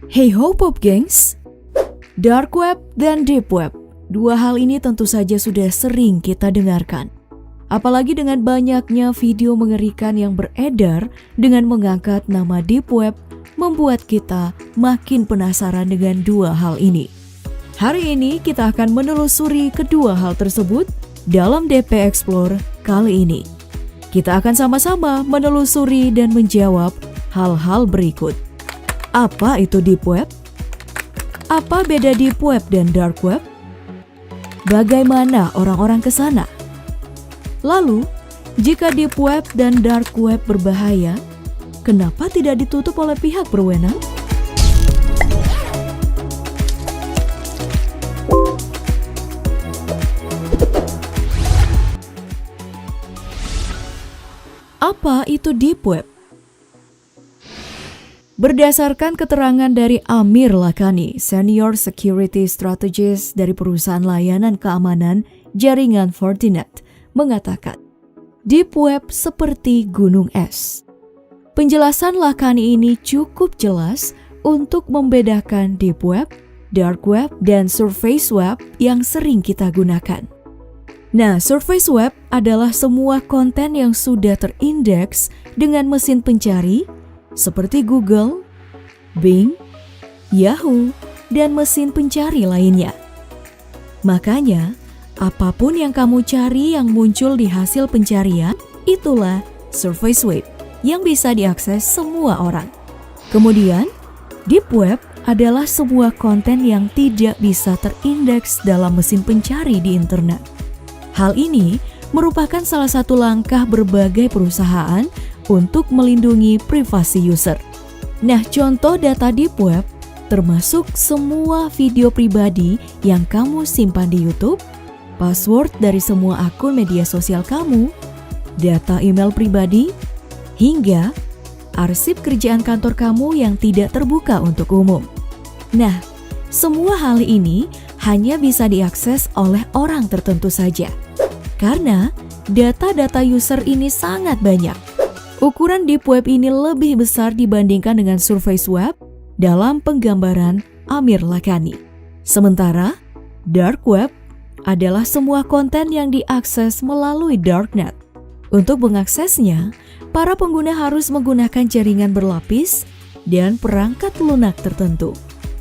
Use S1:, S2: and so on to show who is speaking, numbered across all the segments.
S1: Hey ho pop gengs, dark web dan deep web, dua hal ini tentu saja sudah sering kita dengarkan. Apalagi dengan banyaknya video mengerikan yang beredar dengan mengangkat nama deep web, membuat kita makin penasaran dengan dua hal ini. Hari ini kita akan menelusuri kedua hal tersebut dalam DP Explore kali ini. Kita akan sama-sama menelusuri dan menjawab hal-hal berikut. Apa itu deep web? Apa beda deep web dan dark web? Bagaimana orang-orang ke sana? Lalu, jika deep web dan dark web berbahaya, kenapa tidak ditutup oleh pihak berwenang? Apa itu deep web? Berdasarkan keterangan dari Amir Lakhani, Senior Security Strategist dari perusahaan layanan keamanan jaringan Fortinet, mengatakan, Deep Web seperti gunung es. Penjelasan Lakhani ini cukup jelas untuk membedakan Deep Web, Dark Web, dan Surface Web yang sering kita gunakan. Nah, Surface Web adalah semua konten yang sudah terindeks dengan mesin pencari seperti Google, Bing, Yahoo, dan mesin pencari lainnya. Makanya, apapun yang kamu cari yang muncul di hasil pencarian, itulah Surface Web yang bisa diakses semua orang. Kemudian, Deep Web adalah semua konten yang tidak bisa terindeks dalam mesin pencari di internet. Hal ini merupakan salah satu langkah berbagai perusahaan untuk melindungi privasi user. Nah, contoh data deep web termasuk semua video pribadi yang kamu simpan di YouTube, password dari semua akun media sosial kamu, data email pribadi, hingga arsip kerjaan kantor kamu yang tidak terbuka untuk umum. Nah, semua hal ini hanya bisa diakses oleh orang tertentu saja. Karena data-data user ini sangat banyak. Ukuran deep web ini lebih besar dibandingkan dengan surface web dalam penggambaran Amir Lakhani. Sementara, dark web adalah semua konten yang diakses melalui darknet. Untuk mengaksesnya, para pengguna harus menggunakan jaringan berlapis dan perangkat lunak tertentu.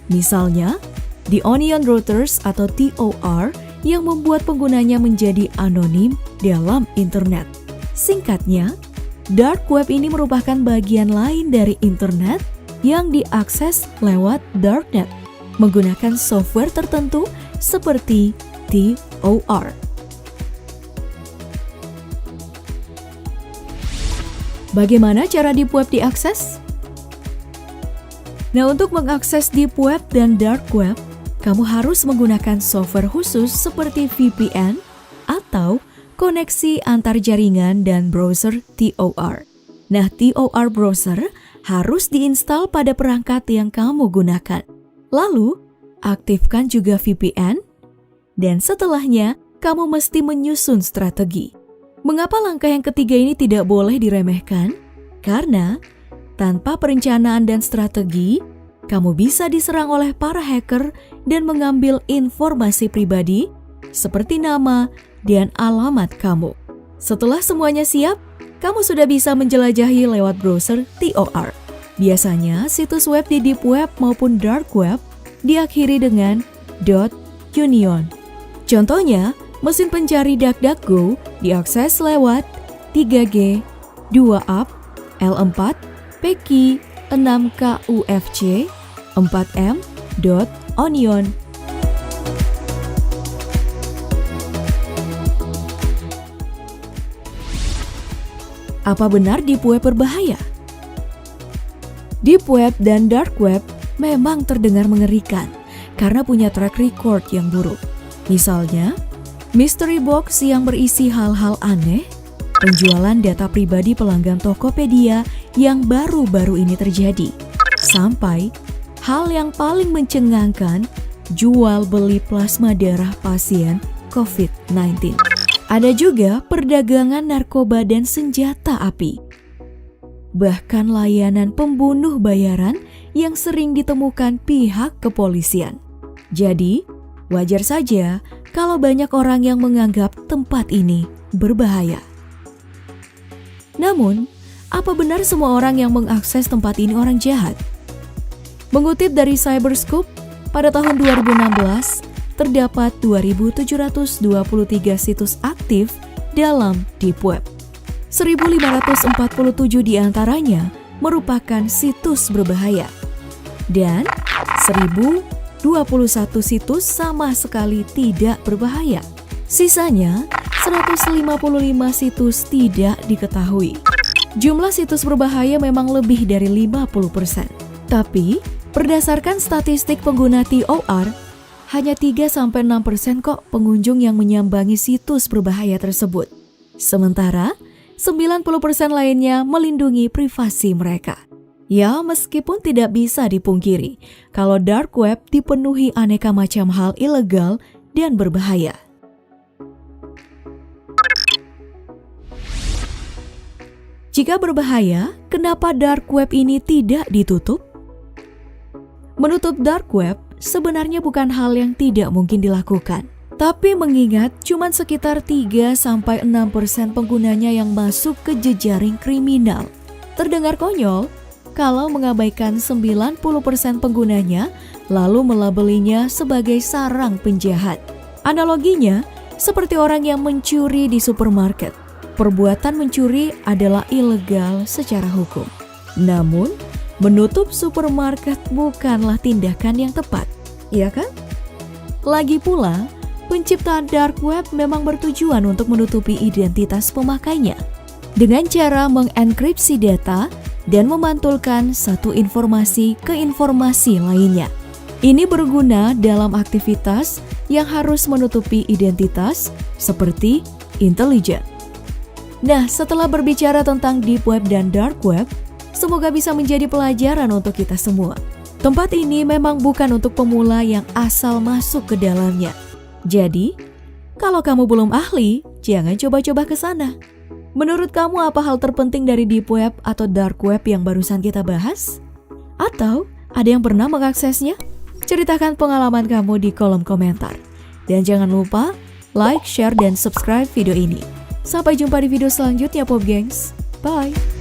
S1: Misalnya, The Onion Routers atau TOR yang membuat penggunanya menjadi anonim dalam internet. Singkatnya, dark web ini merupakan bagian lain dari internet yang diakses lewat darknet menggunakan software tertentu seperti TOR. Bagaimana cara deep web diakses? Nah, untuk mengakses deep web dan dark web, kamu harus menggunakan software khusus seperti VPN atau koneksi antar jaringan dan browser TOR. Nah, TOR browser harus diinstal pada perangkat yang kamu gunakan. Lalu, aktifkan juga VPN, dan setelahnya kamu mesti menyusun strategi. Mengapa langkah yang ketiga ini tidak boleh diremehkan? Karena tanpa perencanaan dan strategi, kamu bisa diserang oleh para hacker dan mengambil informasi pribadi seperti nama dan alamat kamu. Setelah semuanya siap, kamu sudah bisa menjelajahi lewat browser TOR. Biasanya, situs web di deep web maupun dark web diakhiri dengan .union. Contohnya, mesin pencari DuckDuckGo diakses lewat 3G, 2UP, L4, PK, 6KUFC, 4M, .onion. Apa benar deep web berbahaya? Deep web dan dark web memang terdengar mengerikan karena punya track record yang buruk. Misalnya, mystery box yang berisi hal-hal aneh, penjualan data pribadi pelanggan Tokopedia yang baru-baru ini terjadi, sampai hal yang paling mencengangkan, jual beli plasma darah pasien COVID-19. Ada juga perdagangan narkoba dan senjata api. bahkan layanan pembunuh bayaran yang sering ditemukan pihak kepolisian. Jadi, wajar saja kalau banyak orang yang menganggap tempat ini berbahaya. Namun, apa benar semua orang yang mengakses tempat ini orang jahat? Mengutip dari Cyberscoop, pada tahun 2016, terdapat 2.723 situs aktif dalam Deep Web. 1.547 diantaranya merupakan situs berbahaya, dan 1.021 situs sama sekali tidak berbahaya. Sisanya, 155 situs tidak diketahui. Jumlah situs berbahaya memang lebih dari 50%. Tapi, berdasarkan statistik pengguna TOR, hanya 3-6% kok pengunjung yang menyambangi situs berbahaya tersebut. Sementara, 90% lainnya melindungi privasi mereka. Ya, meskipun tidak bisa dipungkiri, kalau dark web dipenuhi aneka macam hal ilegal dan berbahaya. Jika berbahaya, kenapa dark web ini tidak ditutup? Menutup dark web sebenarnya bukan hal yang tidak mungkin dilakukan. Tapi mengingat cuma sekitar 3-6% penggunanya yang masuk ke jejaring kriminal. Terdengar konyol kalau mengabaikan 90% penggunanya lalu melabelinya sebagai sarang penjahat. Analoginya seperti orang yang mencuri di supermarket. Perbuatan mencuri adalah ilegal secara hukum. Namun, menutup supermarket bukanlah tindakan yang tepat, iya kan? Lagi pula, penciptaan dark web memang bertujuan untuk menutupi identitas pemakainya dengan cara mengenkripsi data dan memantulkan satu informasi ke informasi lainnya. Ini berguna dalam aktivitas yang harus menutupi identitas seperti intelijen. Nah, setelah berbicara tentang deep web dan dark web, semoga bisa menjadi pelajaran untuk kita semua. Tempat ini memang bukan untuk pemula yang asal masuk ke dalamnya. Jadi, kalau kamu belum ahli, jangan coba-coba ke sana. Menurut kamu apa hal terpenting dari deep web atau dark web yang barusan kita bahas? Atau ada yang pernah mengaksesnya? Ceritakan pengalaman kamu di kolom komentar. Dan jangan lupa like, share, dan subscribe video ini. Sampai jumpa di video selanjutnya, Pop Gengs. Bye!